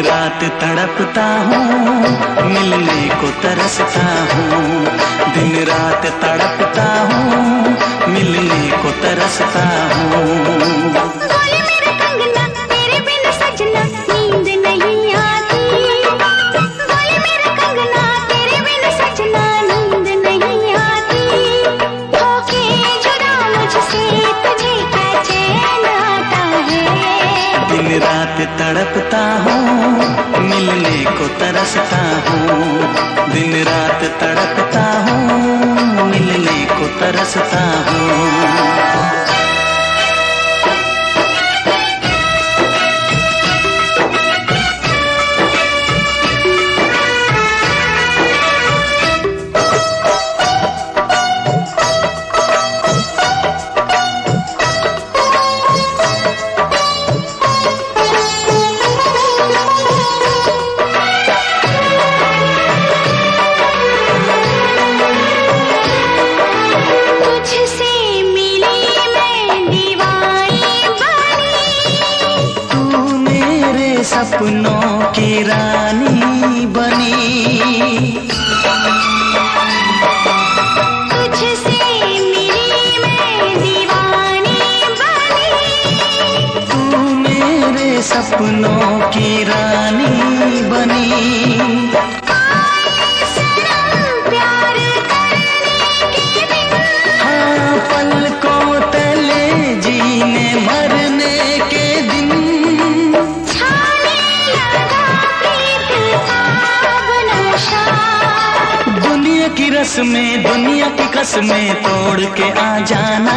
रात तड़पता हूँ, मिलने को तरसता हूँ। दिन रात तड़पता हूँ, मिलने को तरसता हूँ। बोले मेरे कंगना तेरे बिन सजना नींद नहीं आती। बोले मेरे कंगना तेरे बिन सजना नींद नहीं आती। होके जुदा मुझसे तुझे क्या चैन आता है। दिन रात तड़पता हूँ, मिलने को तरसता हूँ। दिन रात तड़पता हूँ, मिलने को तरसता हूँ। सपनों की रानी बनी, तुझसे मिली मैं दीवानी बनी। तू मेरे सपनों की रानी बनी। प्यार करने के दिन, हाँ पलकों तले जीने मरने के दिन। दुनिया की रस्में, दुनिया की कसमें तोड़ के आ जाना।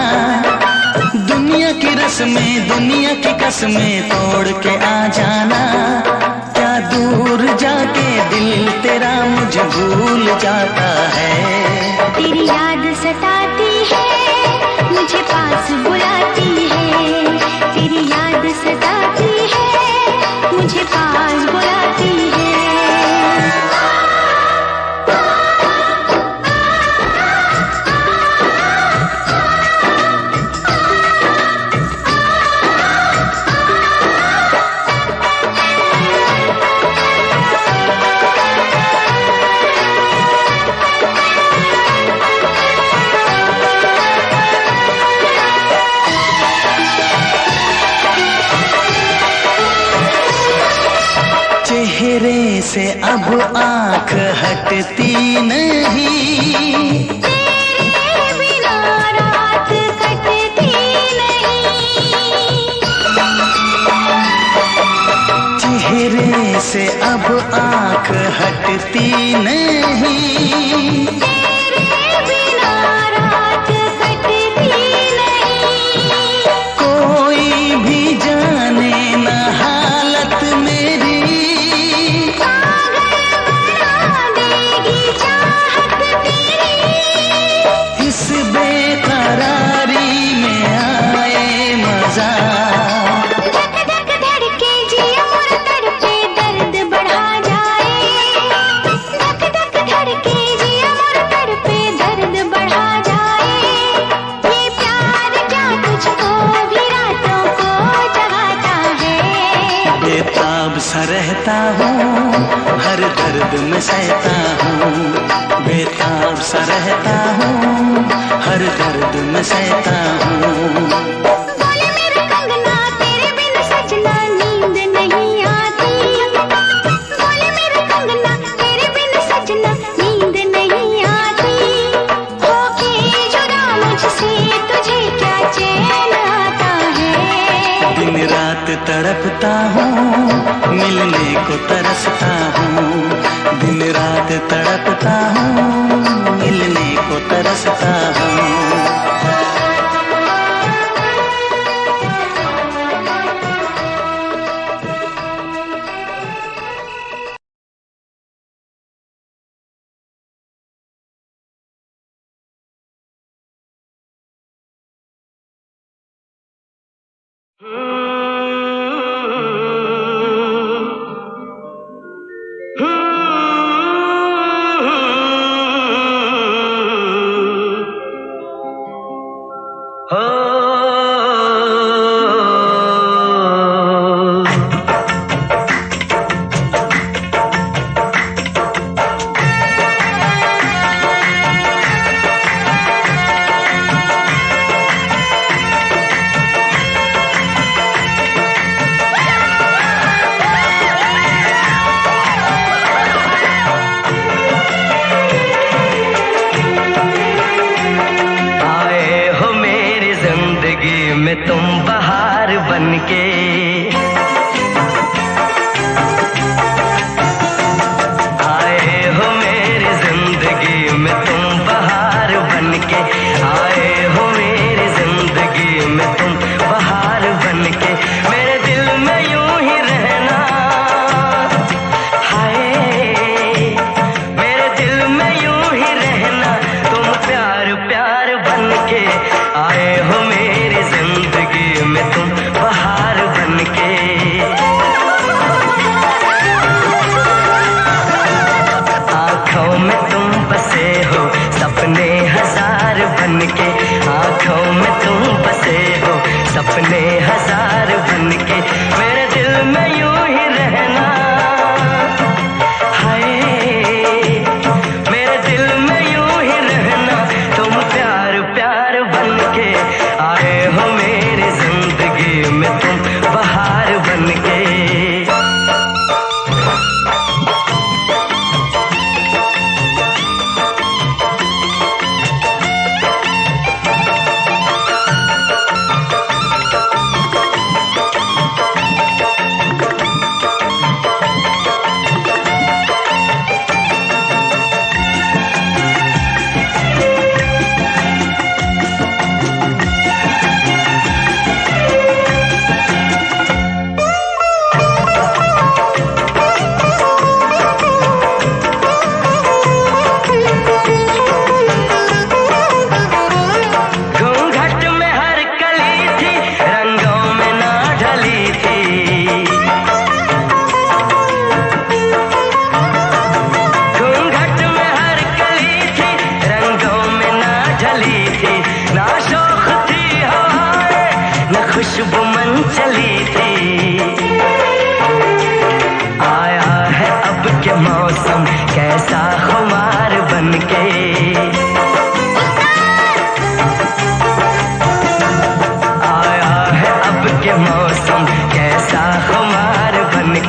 दुनिया की रस्में, दुनिया की कसमें तोड़ के आ जाना। क्या दूर जाके दिल तेरा मुझे भूल जाता है। तेरी याद सताती है, मुझे पास बुलाती है। तेरी याद सताती है, मुझे पास बुलाती है। चेहरे से अब आँख हटती नहीं, तेरे बिना रात कटती नहीं। चेहरे से अब आँख हटती नहीं। तेरे बिना रात कटती नहीं। कोई भी जाने न हालत मेरी, इस बेकरारी में आए मजा। धक धक धड़के जिया मोर तड़पे दर्द बढ़ा जाए। धक धक धड़के जिया मोर तड़पे दर्द बढ़ा जाए। ये प्यार क्या तुझको भी रातों को जगाता है। बेताब सा रहता हूँ, हर दर्द में सहता हूँ। बेताब सा रहता हूँ, हर दर्द में सहता हूँ। बोले मेरे कंगना तेरे बिन सजना नींद नहीं आती। बोले मेरे कंगना तेरे बिन सजना नींद नहीं आती। होके जुदा मुझसे तुझे क्या चैन आता है। दिन रात तड़पता हूँ, मिलने को तरसता हूँ। दिन रात तड़पता हूँ, मिलने को तरसता हूँ।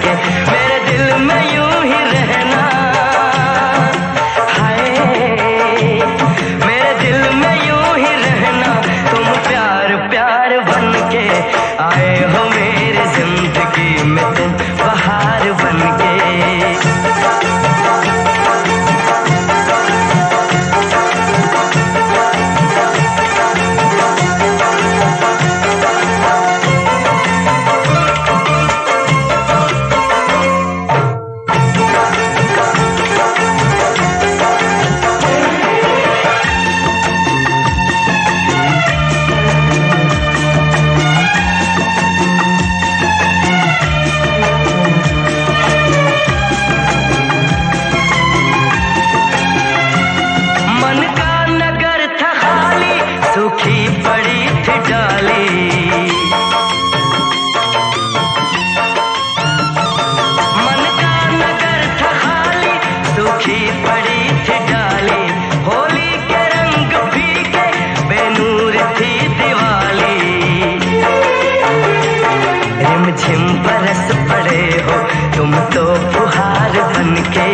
के मेरे दिल में यूं ही रहना। हाय मेरे दिल में यूं ही रहना, तुम प्यार प्यार बन के आए हो मेरी जिंदगी में, तुम बहार बन के। सूखी पड़ी थी डाली, मन का नगर था खाली, सूखी पड़ी थी डाली। होली के रंग फीके, बेनूर थी दिवाली। रिमझिम बरस पड़े हो तुम तो फुहार बनके,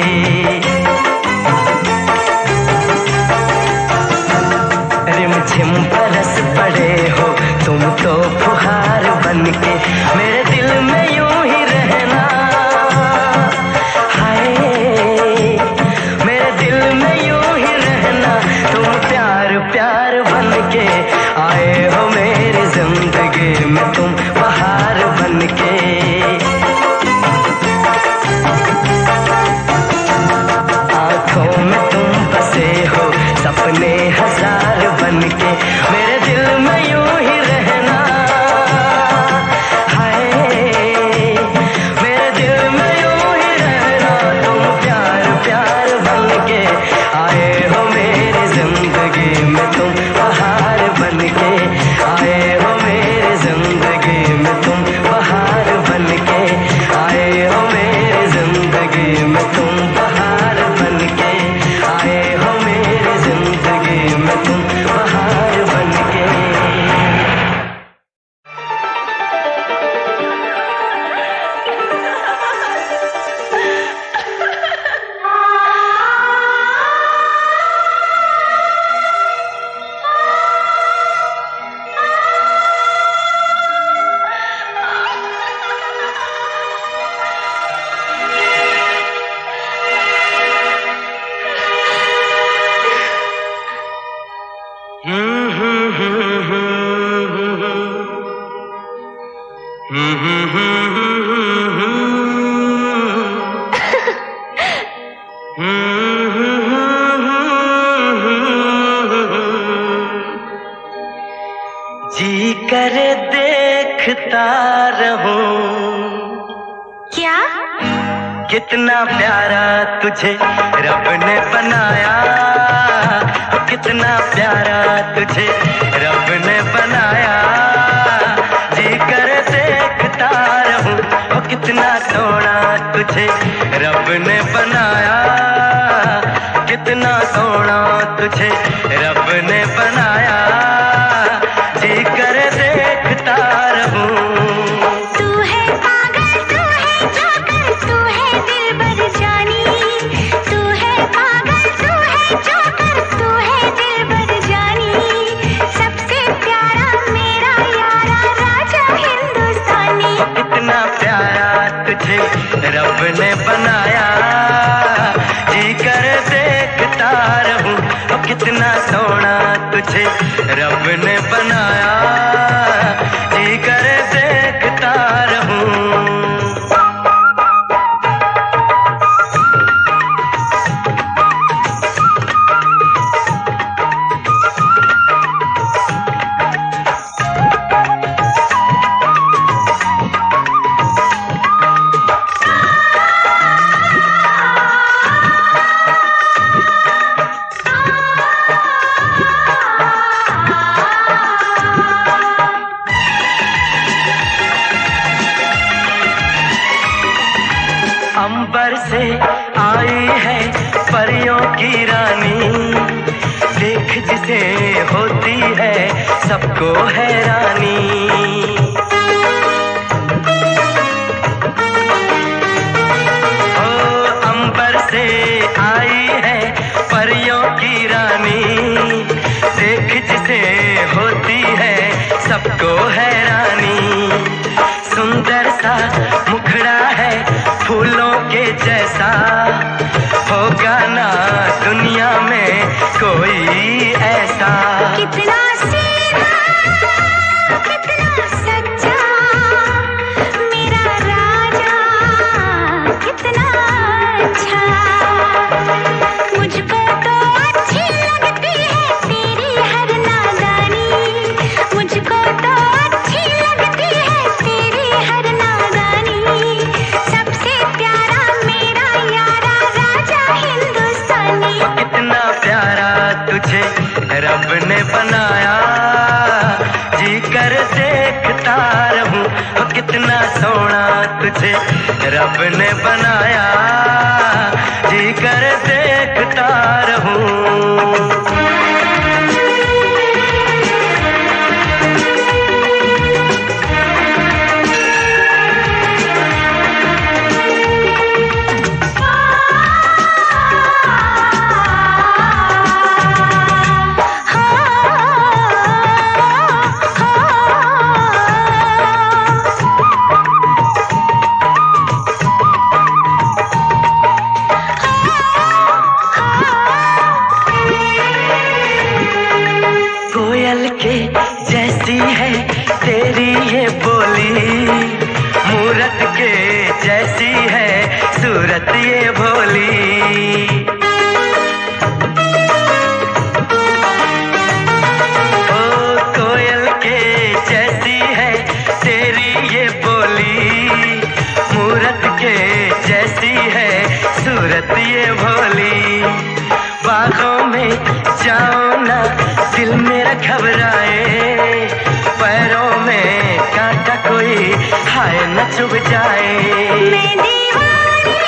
रिमझिम बरस पड़े हो तुम तो फुहार बनके, मेरे दिल में यूं ही रहना। हाय मेरे दिल में यूं ही रहना, तुम प्यार प्यार बनके आए हो मेरी जिंदगी में, तुम बहार बनके। आंखों में तुम बसे हो सपने हजार बनके, मेरे दिल में यूं ही रहना। हाय मेरे दिल में यूं ही रहना, तुम प्यार प्यार बनके आए हो मेरी जिंदगी में, तुम बहार बनके आए हो मेरी जिंदगी में, तुम बहार बनके आए हो मेरी जिंदगी में, तुम बहार बनके आए हो मेरी जिंदगी में, तुम बहार बनके। जी करे देखता रहूं, क्या? कितना प्यारा तुझे रब ने बनाया, कितना प्यारा तुझे रब ने बनाया। जी करे देखता रहूं, कितना सोना तुझे रब ने बनाया, कितना सोना तुझे रब ने बनाया। जी करे देखता रहूं। तू है पागल, तू है जोकर, तू है दिलबर जानी। तू है पागल, तू है जोकर, तू है दिलबर जानी। सबसे प्यारा मेरा यारा राजा हिंदुस्तानी। कितना प्यारा तुझे रब ने बनाया, जी कर देखता रहूं। कितना सोना तुझे रब ने बनाया, जी कर देखता रहूं। अंबर से आई है परियों की रानी, देख जिसे होती है सबको हैरानी। जैसा होगा ना दुनिया में कोई ऐसा। कितना सीधा कितना सच्चा मेरा राजा, कितना अच्छा। मुझको तो अच्छी लगती है तेरी हर नादानी, मुझको तो अच्छी लगती है तेरी हर नादानी। सबसे प्यारा मेरा यारा राजा हिंदुस्तानी। कितना प्यारा तुझे रब ने बनाया, जी कर देखता रहूं। ओ कितना सोना तुझे रब ने बनाया, जी कर देखता रहूं। कोयल के जैसी है तेरी ये बोली, मूरत के जैसी है सूरत ये भोली। ओ कोयल के जैसी है तेरी ये बोली, मूरत के जैसी है सूरत ये भोली। बागों में जाओ ना दिल मेरा घबराए, पैरों में कांटा कोई हाय न चुभ जाए। मैं दीवानी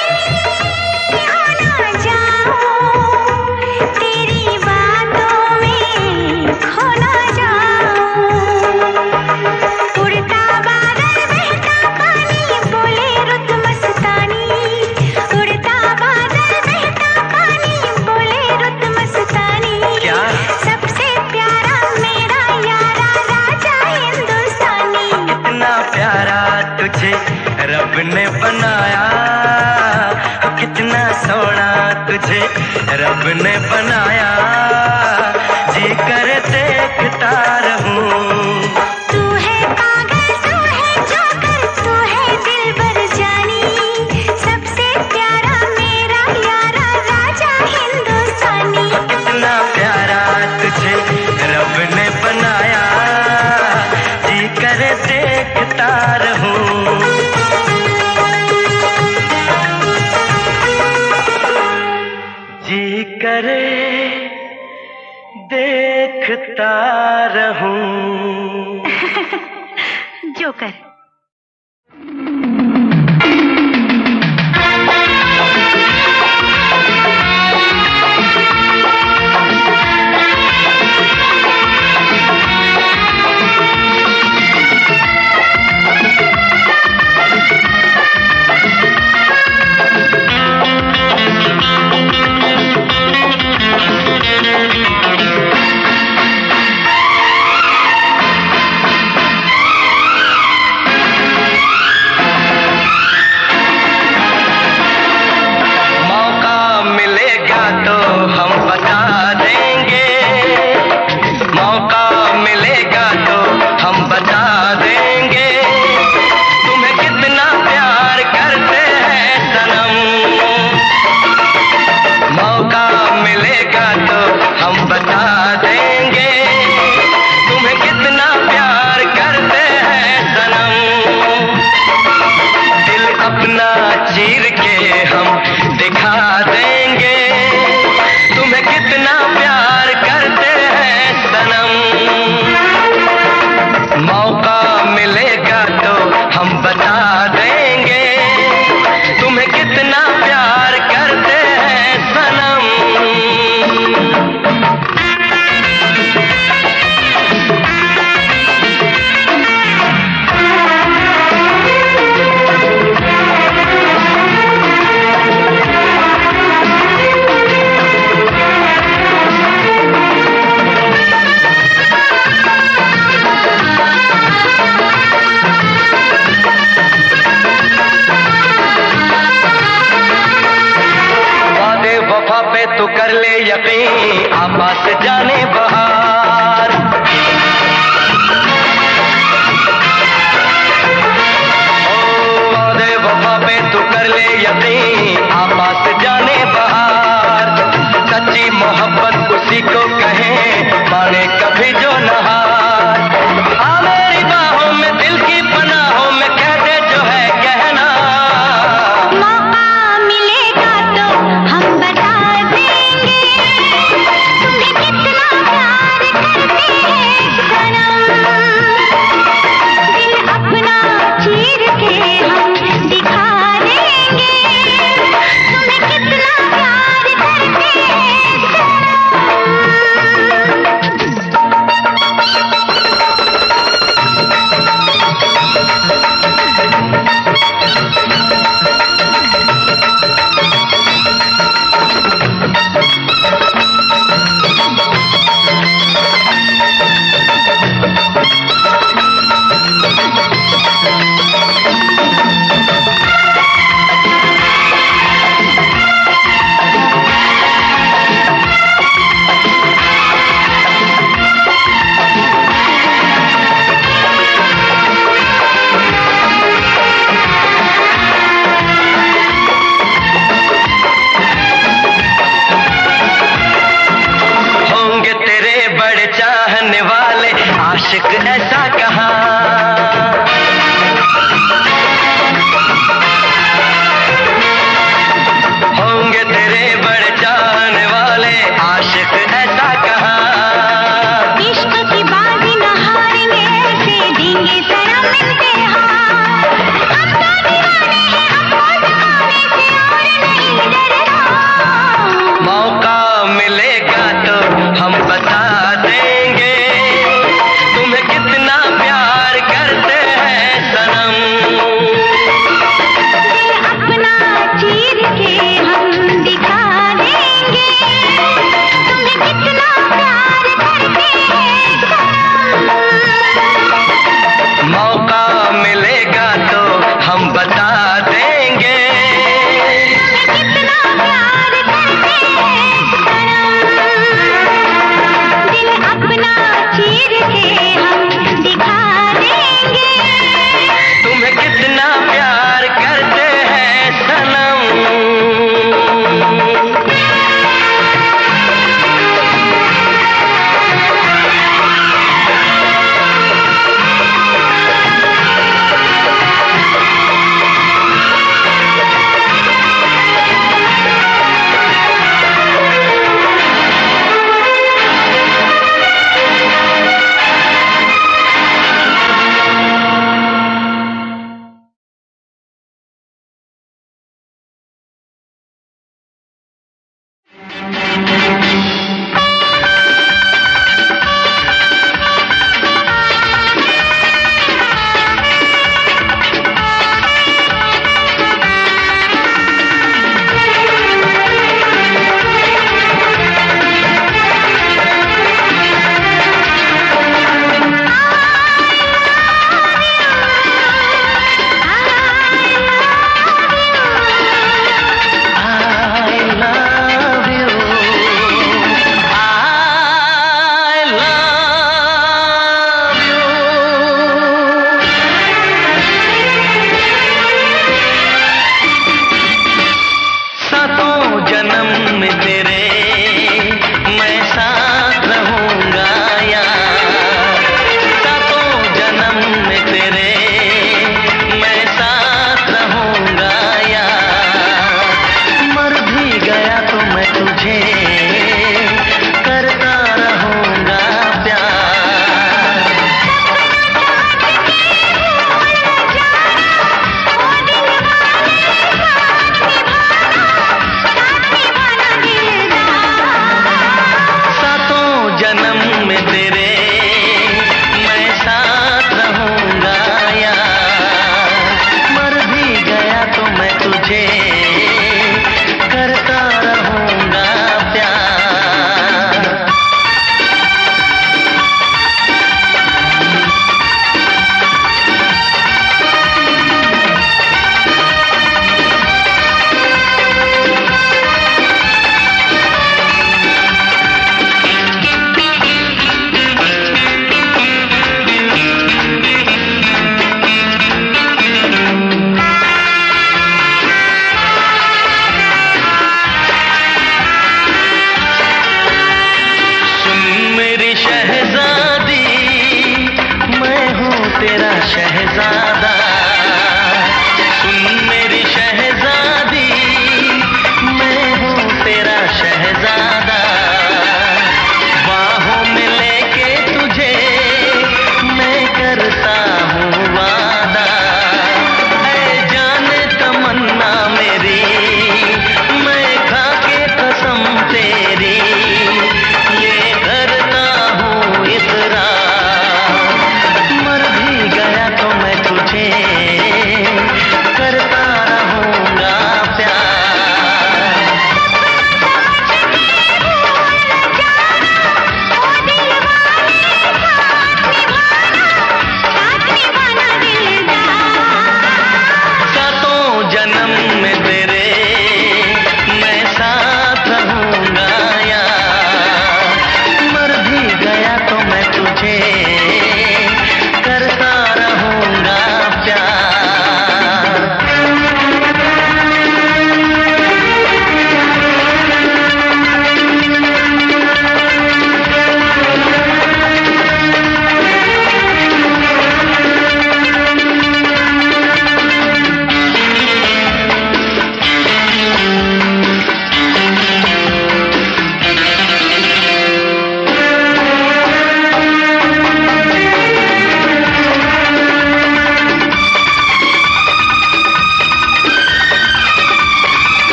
हो ना जाऊं, तेरी बातों में खो ना जाऊं। उड़ता बादल बहता पानी बोले रुत मस्तानी, उड़ता बादल बहता पानी बोले रुत मस्तानी। क्या? सबसे प्यारा मेरा यारा राजा हिंदुस्तानी। कितना प्यारा तुझे रब ने बनाया, कितना सोना तुझे रब ने बनाया, जी कर देखता रहूं। तू है पागल तू है जोकर तू है दिलबर जानी, सबसे प्यारा मेरा यारा राजा हिंदुस्तानी। कितना प्यारा तुझे रब ने बनाया, जी कर देखता रहूं। जी करे देखता रहूं। जोकर। तू कर ले यकीन, आपास जाने बहार। ओ वादे वफा पे तू कर ले यकीन, आपास जाने बहार। सच्ची मोहब्बत उसी को कहे, माने कभी जो नहार। आ मेरी बाहों में दिल की पनाहों में कह दे जो है कहना। मौका मिलेगा तो हम बता देंगे, तुम्हें कितना प्यार करते हैं सनम। दिल अपना चीर के हम दिखा देंगे,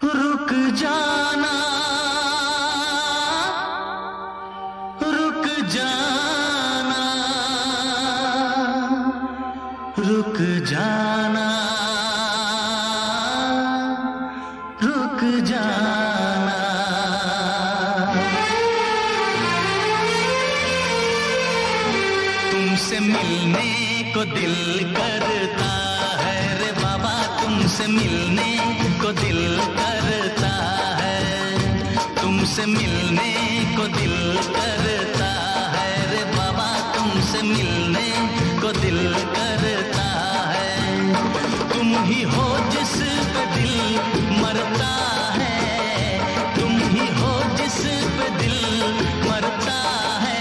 रुक जाना, रुक जाना, रुक जाना, रुक जाना। तुमसे मिलने को दिल करता है रे बाबा, तुमसे मिलने को दिल करता है, तुमसे मिलने को दिल करता है रे बाबा, तुमसे मिलने को दिल करता है। तुम ही हो जिस पे दिल मरता है, तुम ही हो जिस पे दिल मरता है।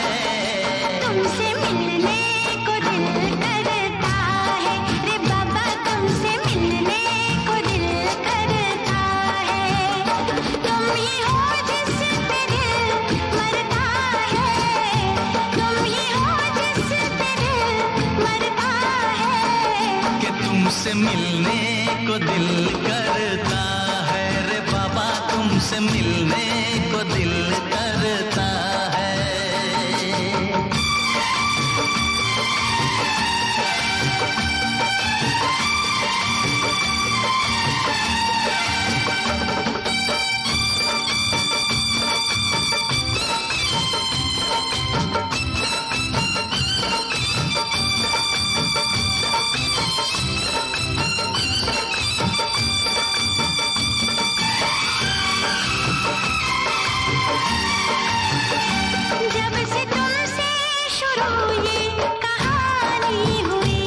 तुमसे मिलने को दिल करता है रे बाबा, तुमसे मिलने को दिल करता है। तुम ही हो जिस पे दिल मरता है, तुम ही हो जिस पे दिल मरता है। कि तुमसे मिलने को दिल करता है रे बाबा, तुमसे मिलने को दिल करता है। जब से तुमसे शुरू ये कहानी हुई,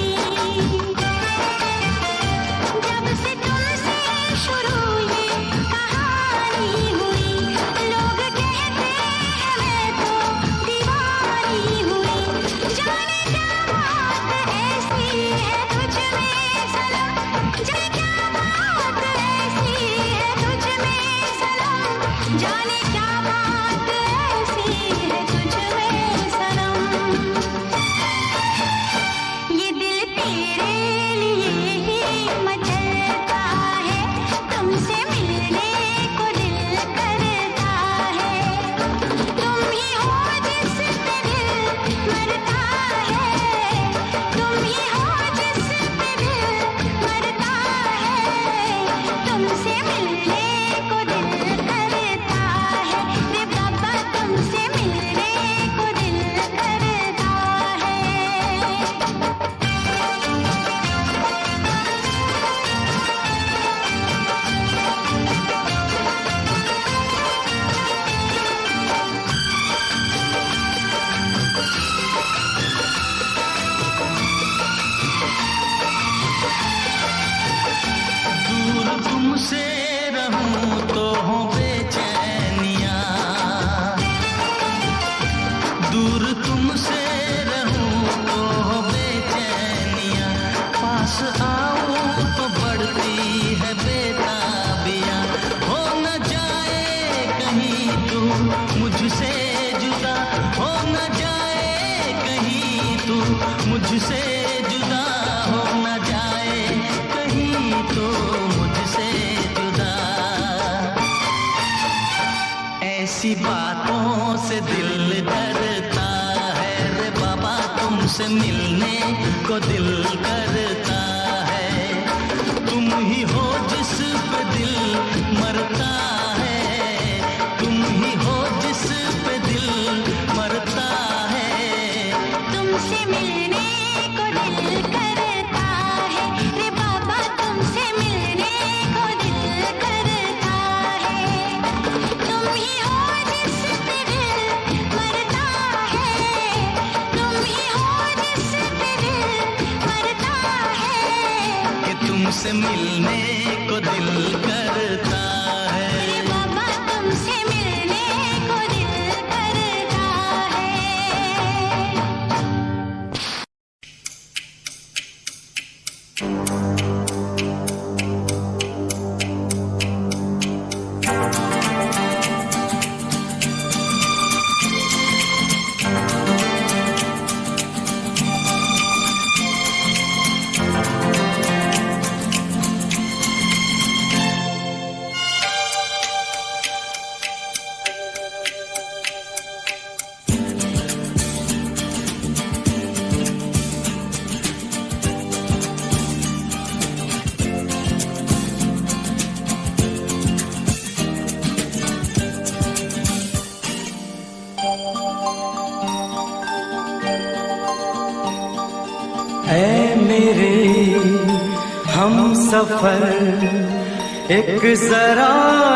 जब से तुमसे शुरू ये कहानी हुई, लोग कहते हैं मैं तो दीवानी हुई। जाने क्या बात ऐसी है तुझ में सनम, जाने क्या बात ऐसी है तुझ में सनम, जाने क्या बात ऐसी है तुझ में सनम। ये दिल तेरे लिए ही मचलता है, तुमसे मिलने को दिल करता है। तुम ही हो जिस पे दिल मरता है, तुम ही हो जिस पे दिल मरता है। तुमसे मिलने को दिल करता है रे बाबा, तुमसे मिलने को दिल करता है। दूर तुमसे रहूं तो हो बेचैनियां, दूर तुमसे रहूं तो हो बेचैनियां, पास आऊं तो बढ़ती है बेताबियां। हो न जाए कहीं तू मुझसे जुदा, हो न जाए कहीं तू मुझसे जुदा, हो न जाए कहीं तो मुझसे जुदा। ऐसी बातों से दिल डरता है रे बाबा, तुमसे मिलने को दिल करता है। तुम ही हो जिस पे दिल मरता है, तुम ही हो जिस पे दिल मरता है। तुमसे मिलने को दिल करता है रे बाबा, तुमसे मिलने को दिल करता है। तुम ही हो जिस पे दिल मरता है, तुम ही हो जिस पे दिल मरता है। कि तुमसे मिलने को दिल करता है रे बाबा, तुमसे मिलने को दिल करता है। सफर एक जरा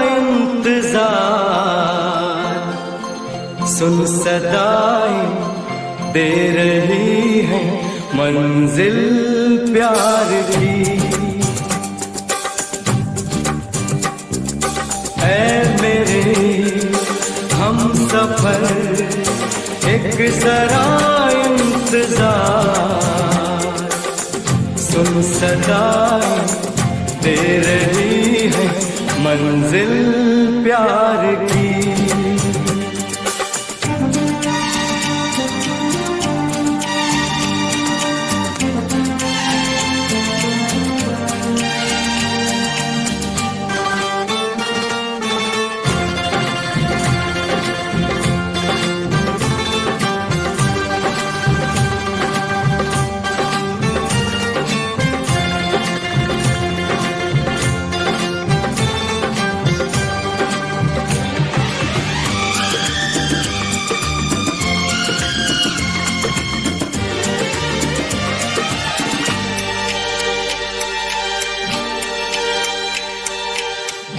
इंतजार, सुन सदाएं दे रही है मंजिल प्यार की। ऐ मेरे हम सफर एक जरा इंतजार, सुन सदाएं दे रही है मंजिल प्यार की।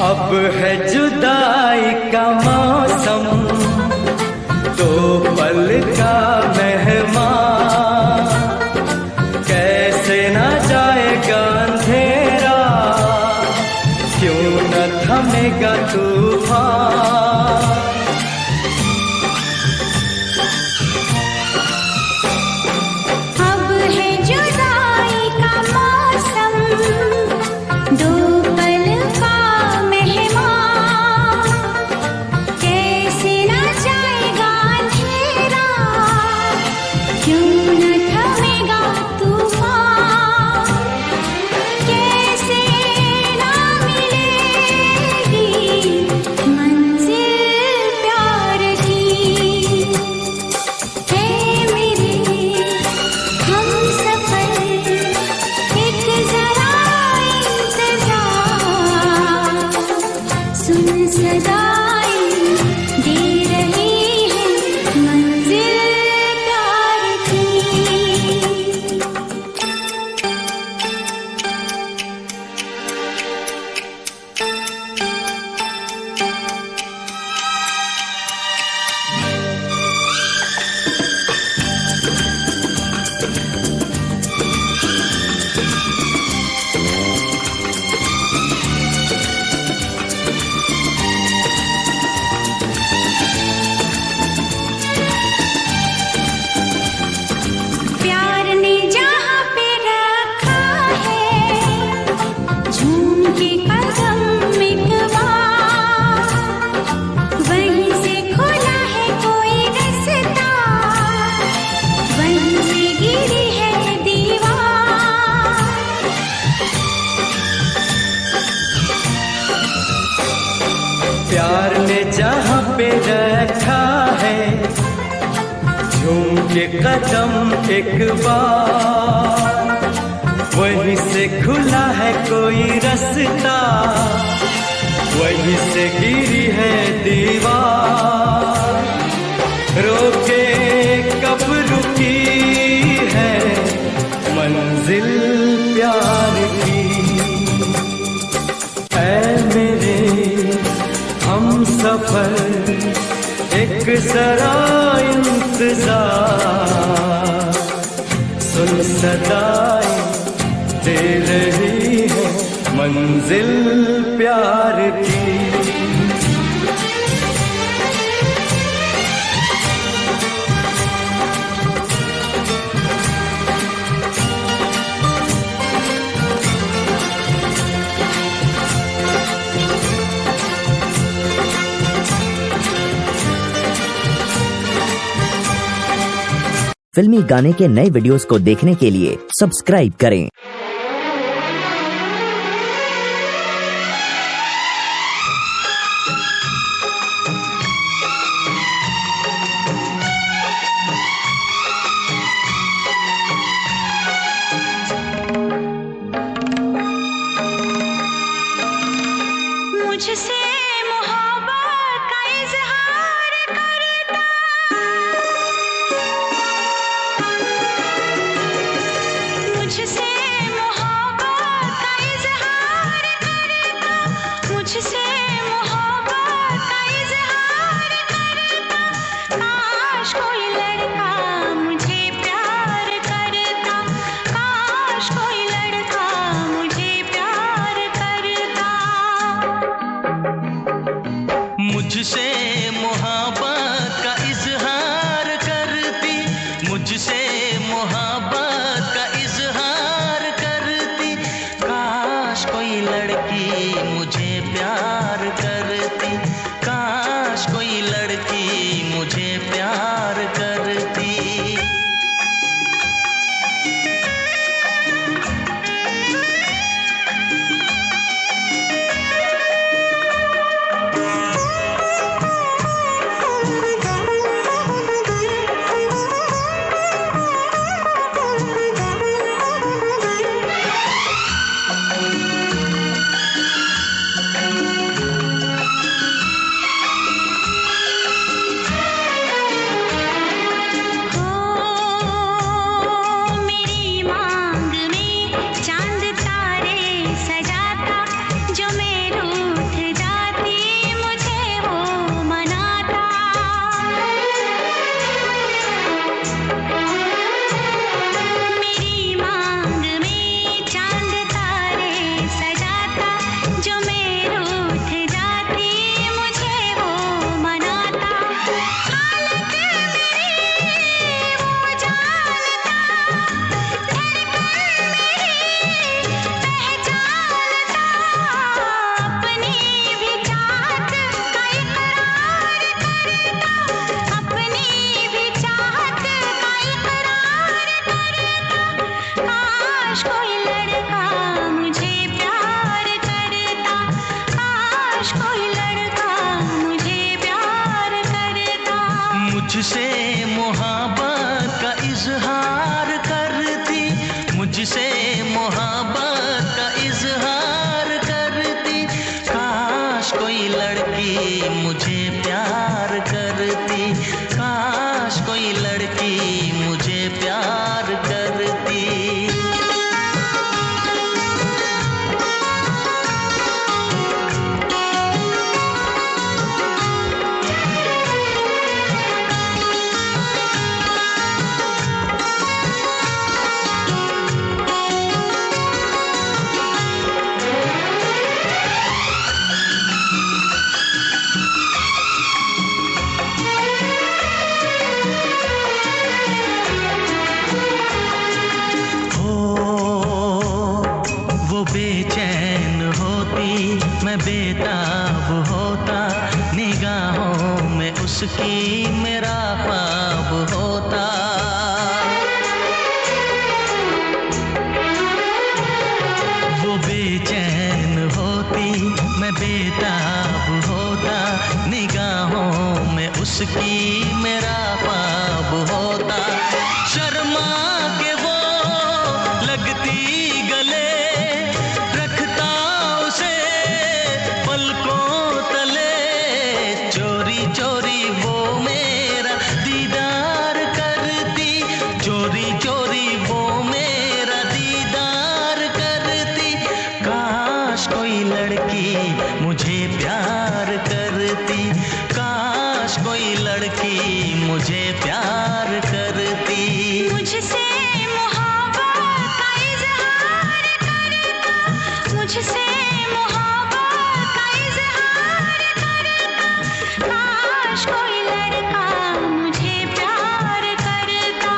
अब है जुदाई का मौसम, दो पल का मेहमान, कैसे ना जाएगा अंधेरा, क्यों न थमेगा तूफान। अब है जुदाई का मौसम, दो पल का मेहमान, कैसे न जाएगा अंधेरा, क्यों न थमेगा तूफान। कैसे न मिलेगी मंजिल प्यार की। है मेरे हम सफर एक जरा इंतजार, सुन सदाएं दे रही है मंजिल प्यार की। प्यार ने जहाँ पे रखा है, झूम के कदम एक बार, वहीं से खुला है कोई रास्ता, वहीं से गिरी है दीवार। प्यार ने जहाँ पे रखा है, झूम के कदम एक बार, वहीं से खुला है कोई रास्ता, वहीं से गिरी है दीवार। रोके कब रुकी है मंजिल प्यार की। ऐ मेरे हम सफर एक जरा इंतजार, सुन सदाएं दे रही है मंजिल प्यार की। फिल्मी गाने के नए वीडियोस को देखने के लिए सब्सक्राइब करें। मुझसे मोहब्बत का इजहार करता, मुझसे मोहब्बत का इजहार प्यार करती, काश कोई लड़की मुझे प्यार करती। मुझसे मोहब्बत का इजहार करती, मुझसे मोहब्बत का इजहार करती, काश कोई लड़की मुझे प्यार करती, काश कोई लड़की मुझे प्यार करती। बेचैन होती मैं बेताब होता, निगाहों में उसकी मेरा ख्वाब होता। वो बेचैन होती मैं बेताब होता, निगाहों में उसकी मेरा ख्वाब होता। शर्मा के वो लगती गले, पलकों तले चोरी चोरी वो मेरा दीदार करती, चोरी चोरी वो मेरा दीदार करती, काश कोई लड़की मुझे प्यार करती, काश कोई लड़की मुझे प्यार करती। मुझसे मोहब्बत का इजहार करता, मुझसे काश कोई लड़का मुझे प्यार करता,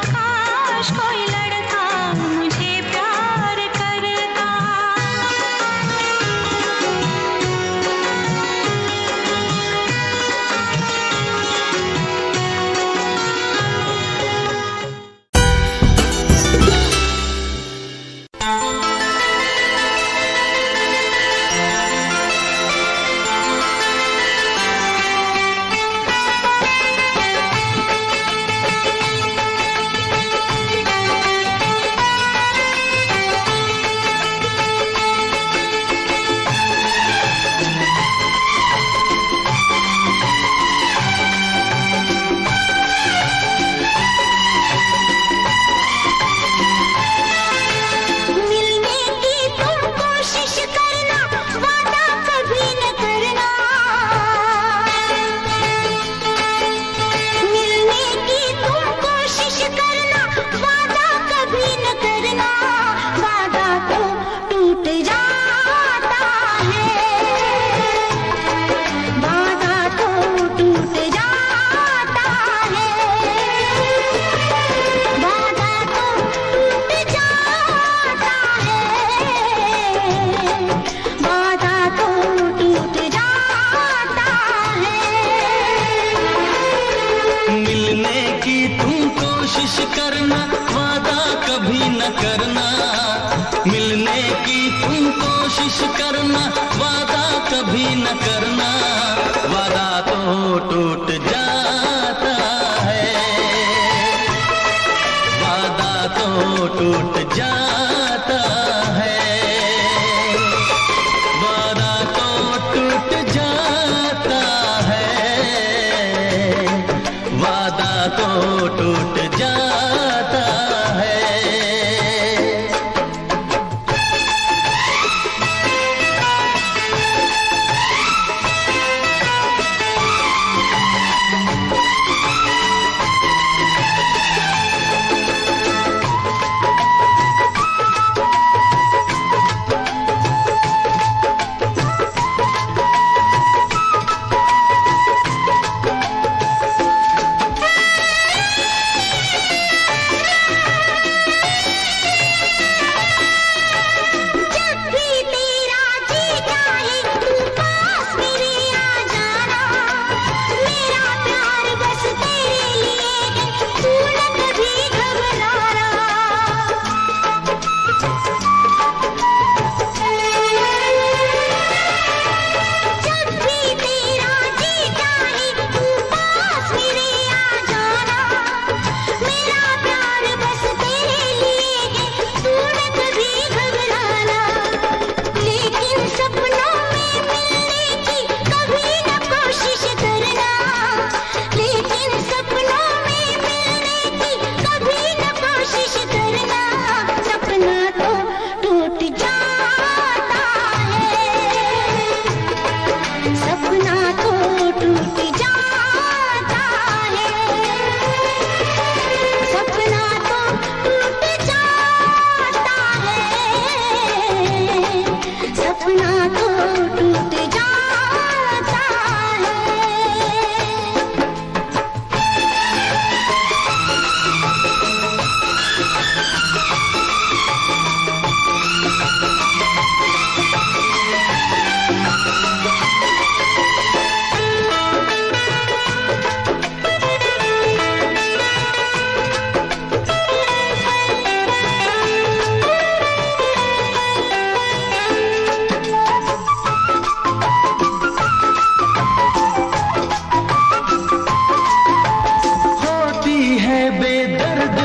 काश कोई लड़का मुझे प्यार करता। कभी न करना, वादा तो टूट जाता है, वादा तो टूट जाता है, वादा तो टूट जाता है, वादा तो टूट जाता है।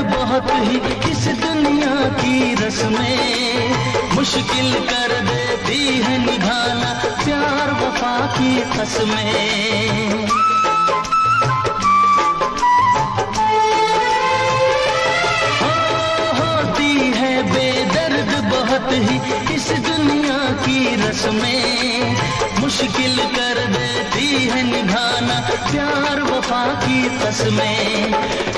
बहुत ही इस दुनिया की रस्में मुश्किल कर देती है निभाना प्यार वफा की कसमें। होती है बेदर्द बहुत ही इस दुनिया की रस्में मुश्किल कर देती है निभाना प्यार वफा की कसमें।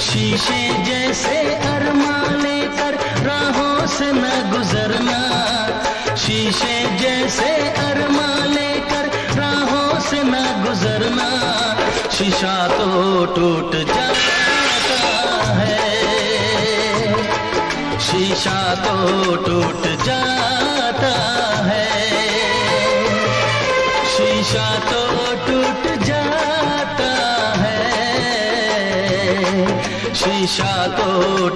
शीशे जैसे अरमान लेकर राहों से न गुजरना, शीशे जैसे अरमान लेकर राहों से न गुजरना। शीशा तो टूट जाता है, शीशा तो टूट जाता है, शीशा तो टूट जाता है, शीशा तो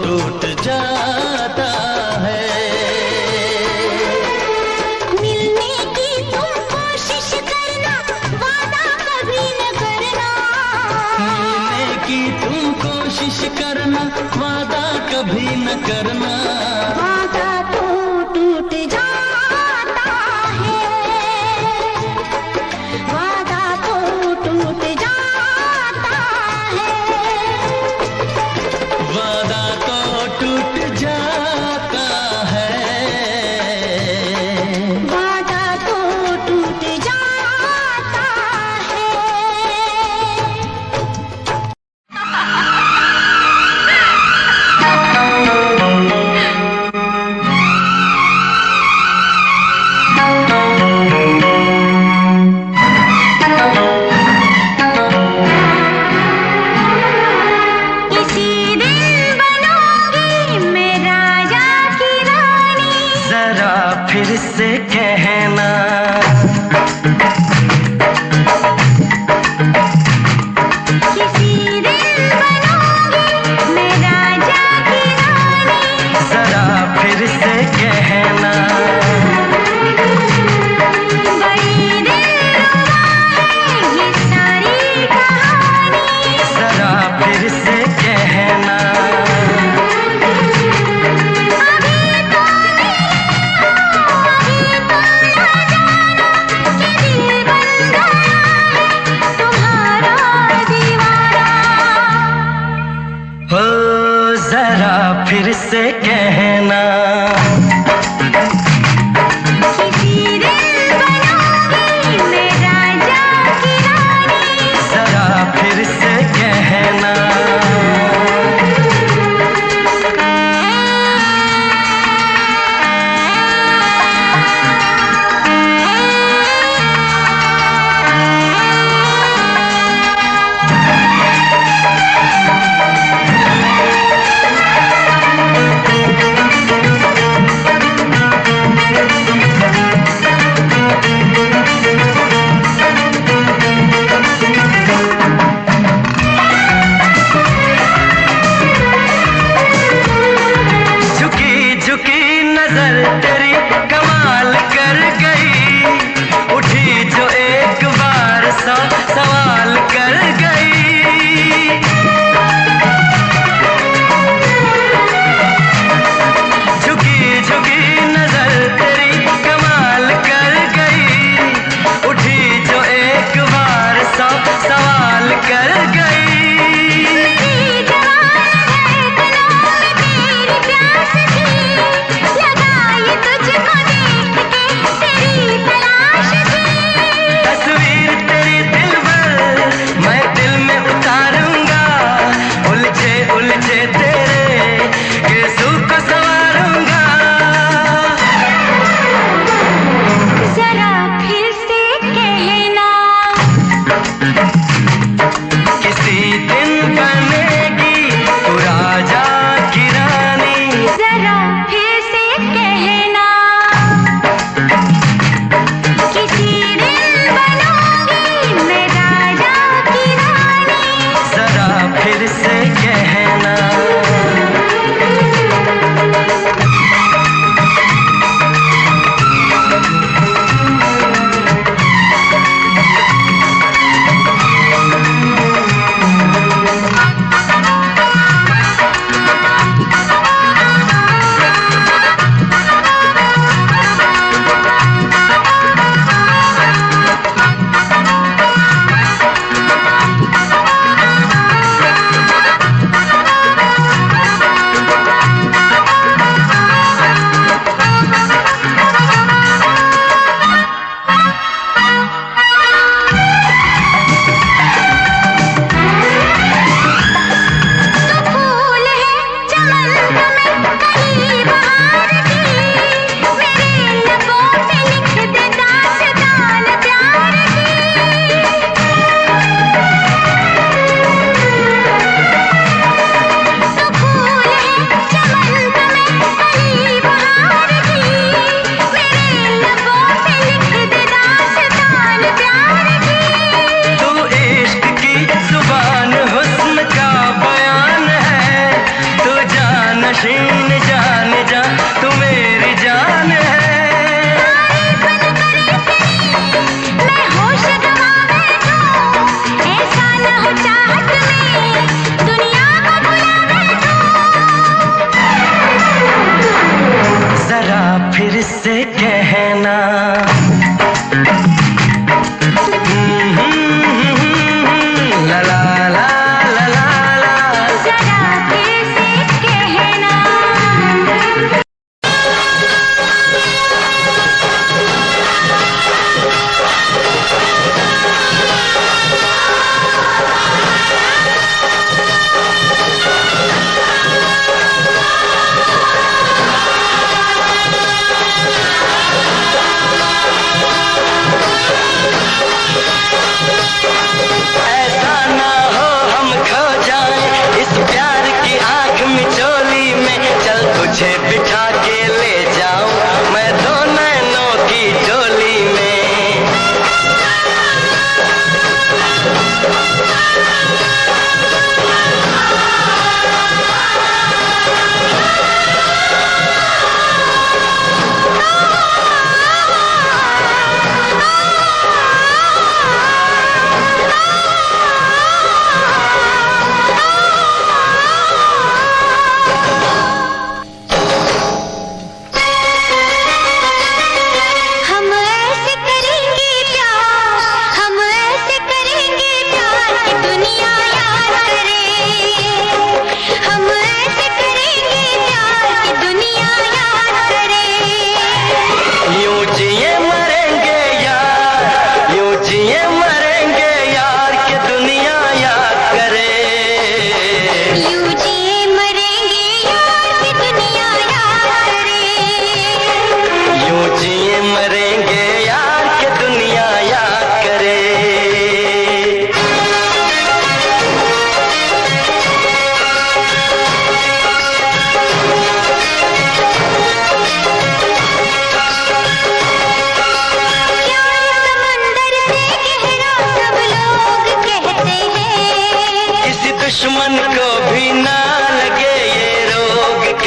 टूट जाता है। मिलने की तुम कोशिश करना, वादा कभी न करना। मिलने की तुम कोशिश करना, वादा कभी न करना। वादा तो टूट जाता है, वादा तो टूट जाता है, वादा तो टूट जाता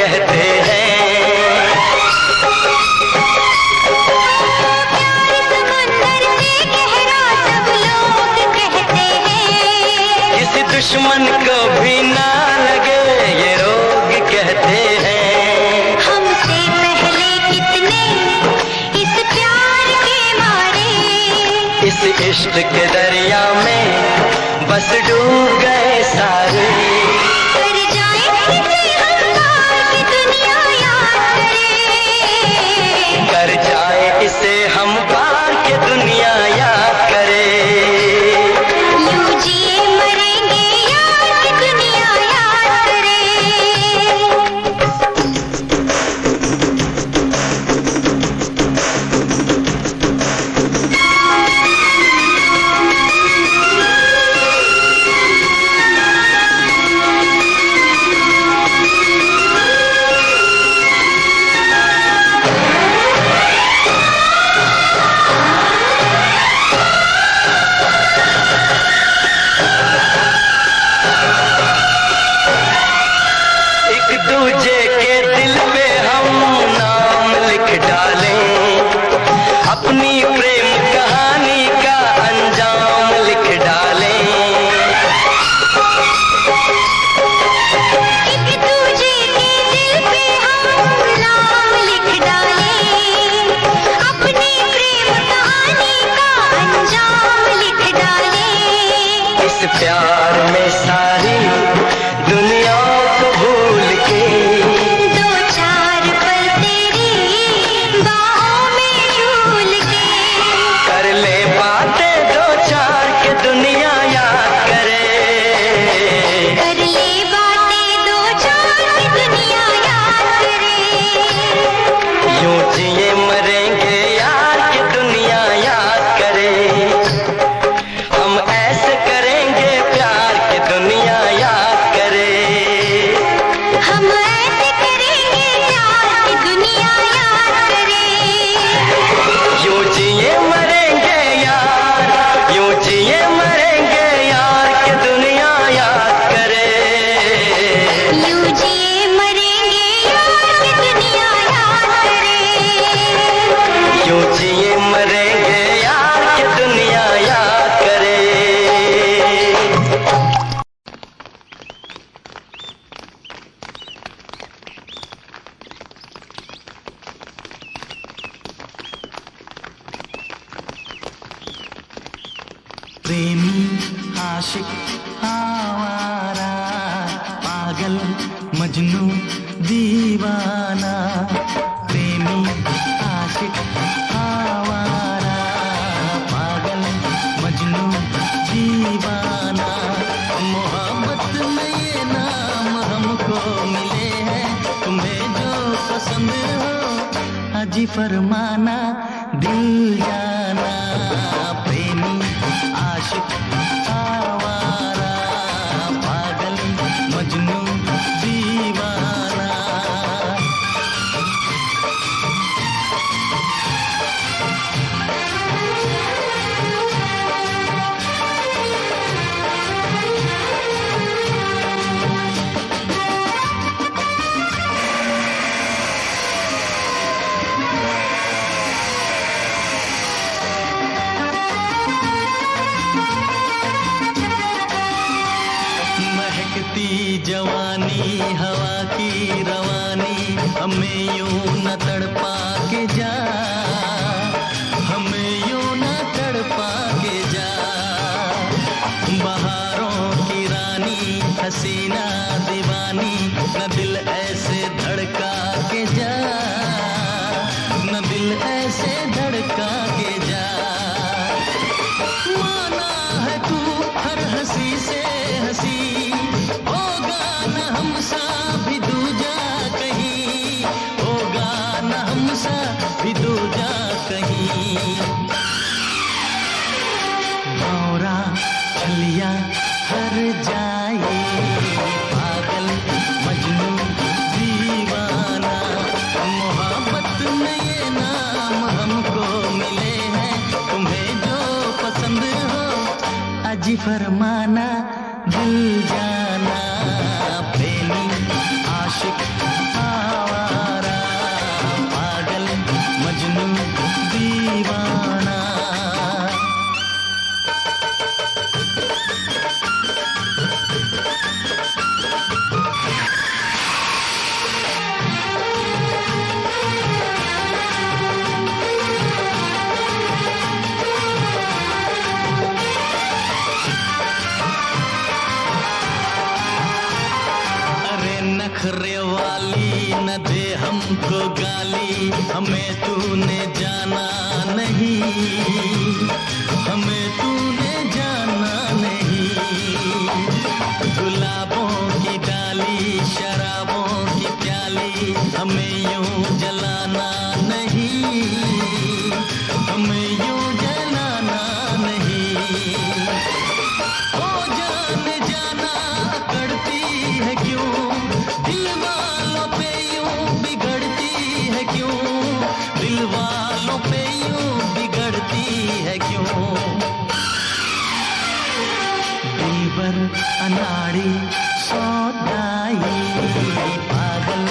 कहते हैं। प्यार समंदर से गहरा सब लोग कहते हैं। किसी दुश्मन को भी ना लगे ये रोग कहते हैं। हमसे पहले कितने इस प्यार के मारे, इस इश्क के दरिया में बस डूब गए सारे। कर जाए इसे हम पार कि दुनिया याद करे। कर जाए इसे हम पार के दुनिया याद करे। यूं जिए मरेंगे यार कि दुनिया याद करे। एक दूजे के दिल पे हम नाम लिख डालें, अपनी प्रेम कहानी का अंजाम लिख डालें। एक दूजे के दिल पे हम नाम लिख डालें, अपनी प्रेम कहानी का अंजाम लिख डालें। इस प्यार में सारी दुनिया को भूल के दो चार पल तेरी बाहों में झूल के, कर ले बातें दो चार के दुनिया याद करे। कर ले बातें दो चार की दुनिया याद करे। यूं जिए मरेंगे यार के दुनिया याद करे। हम ऐसे करेंगे प्यार के दुनिया याद करे। हम ऐसे करेंगे प्यार की दुनिया याद करे। यूं जिए मरेंगे यार, यूं जिए मरेंगे यार के दुनिया याद करे। यूं जिए मरेंगे यार की दुनिया याद करे। यूं जिए मरेंगे यार के दुनिया याद करे। प्रेमी आशिक आवारा पागल मजनू दीवाना। प्रेमी आशिक आवारा पागल मजनू दीवाना। मोहब्बत में ये नाम हमको मिले हैं, तुम्हें जो पसंद हो हाजी फरमाना दिल जाना। प्रेमी आशिक आवारा पागल मजनू दीवाना। महकती जवानी हवा की रवानी, हमें यूं न तड़पा के जा, हमें यूं न तड़पा के जा। बहारों की रानी हसीना दीवानी, न दिल ऐसे धड़का के जा, न दिल ऐसे धड़का के जा। माना है तू हर हंसी से हंसी, होगा न हमसा भी दूजा कहीं, होगा न हमसा भी दूजा कहीं। भौरा छलिया हर जाए पागल मजनू दीवाना। मोहब्बत में ये नाम हमको मिले हैं, तुम्हें जो पसंद हो अजी फरमाना दिल जाना। प्रेमी आशिक हमें तूने जाना नहीं, हमें तूने जाना नहीं। गुलाबों की डाली शराबों की प्याली, हमें यूं जलाना नहीं, हमें यूं जलाना नहीं। ओ जाने जाना करती है क्यों, दिल वालों पे यूं बिगड़ती है क्यों, दिल वालों पे यूं बिगड़ती है क्यों। दिलबर अनाड़ी सौदाई, पागल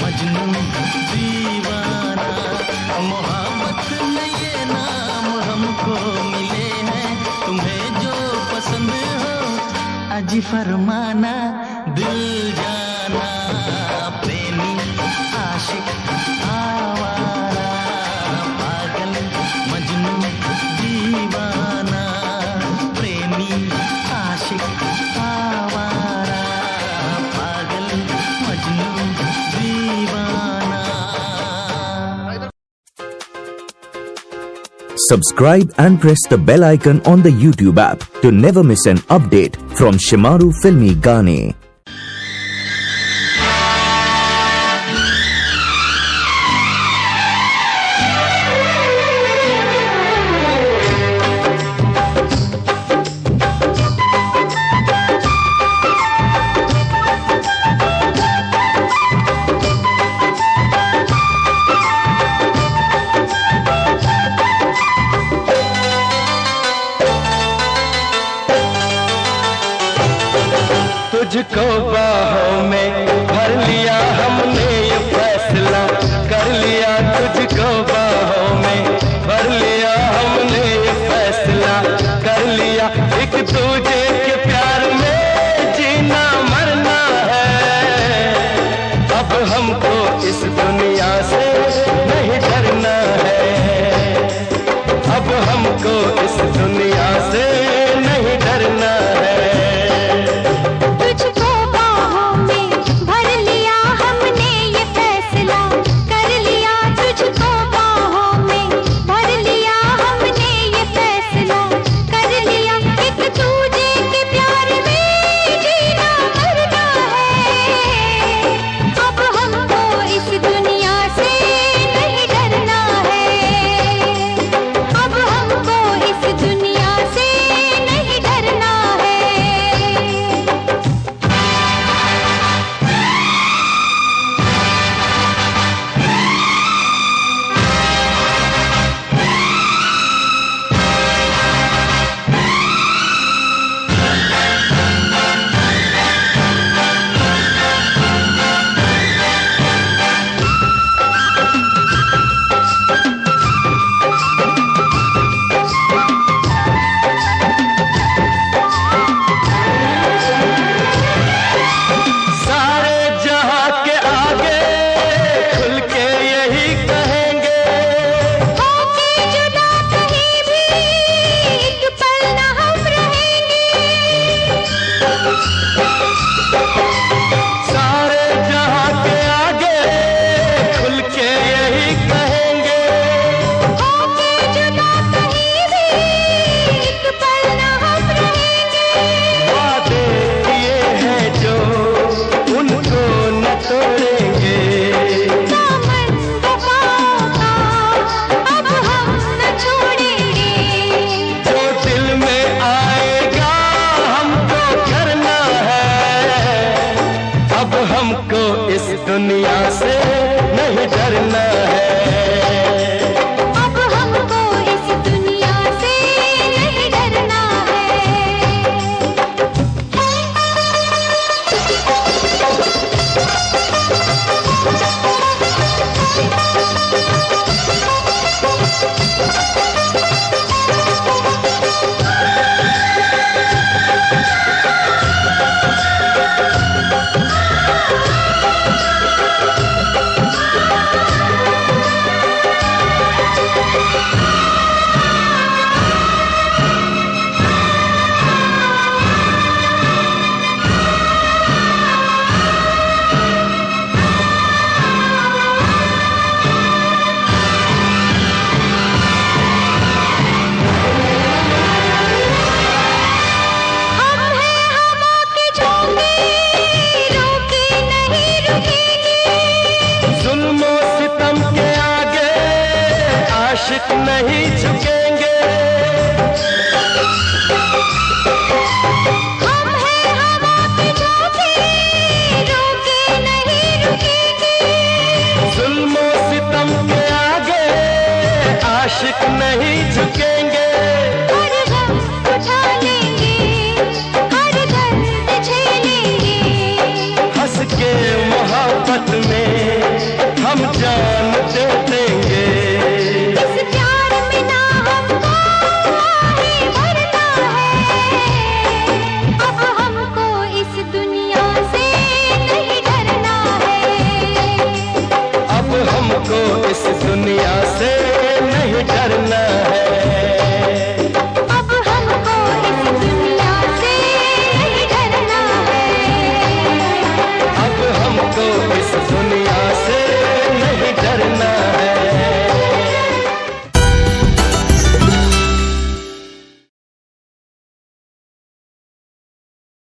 मजनू दीवाना, मोहब्बत में ये नाम हमको मिले हैं। तुम्हें जो पसंद हो अजी फरमाना, दिल जाना प्रेमी आशिक आवारा, पागल मजनू दीवाना, प्रेमी आशिक आवारा, पागल मजनू दीवाना। Subscribe and press the bell icon on the YouTube app to never miss an update from Shimaru Filmi Gaane. तुझको बाहों में भर लिया हमने, ये फैसला कर लिया। तुझको बाहों में भर लिया हमने, ये फैसला कर लिया। एक दूजे के प्यार में जीना मरना है, अब हमको इस दुनिया से नहीं डरना है, अब हमको इस दुनिया से नहीं डरना है। तुझको बाहों में भर लिया हमने, ये फैसला कर लिया। तुझको बाहों में भर लिया हमने, ये फैसला कर लिया। एक दूजे के प्यार में जीना मरना है, अब हमको इस दुनिया से नहीं डरना है, अब हमको इस दुनिया से नहीं डरना है। सारे जहां के आगे खुल के यही कहेंगे, होके जुदा कहीं भी एक पल न हम रहेंगे। सारे जहां के आगे खुल के यही कहेंगे। होके जुदा कहीं भी एक पल न हम रहेंगे। वादे किए हैं जो उनको न तोड़ेंगे, दामन वफाओं का अब हम न छोड़ेंगे। जो दिल में आएगा हमको करना है, अब हमको इस दुनिया से नहीं डरना है, अब हमको इस दुनिया से नहीं डरना है। हमको इस दुनिया से नहीं डरना है।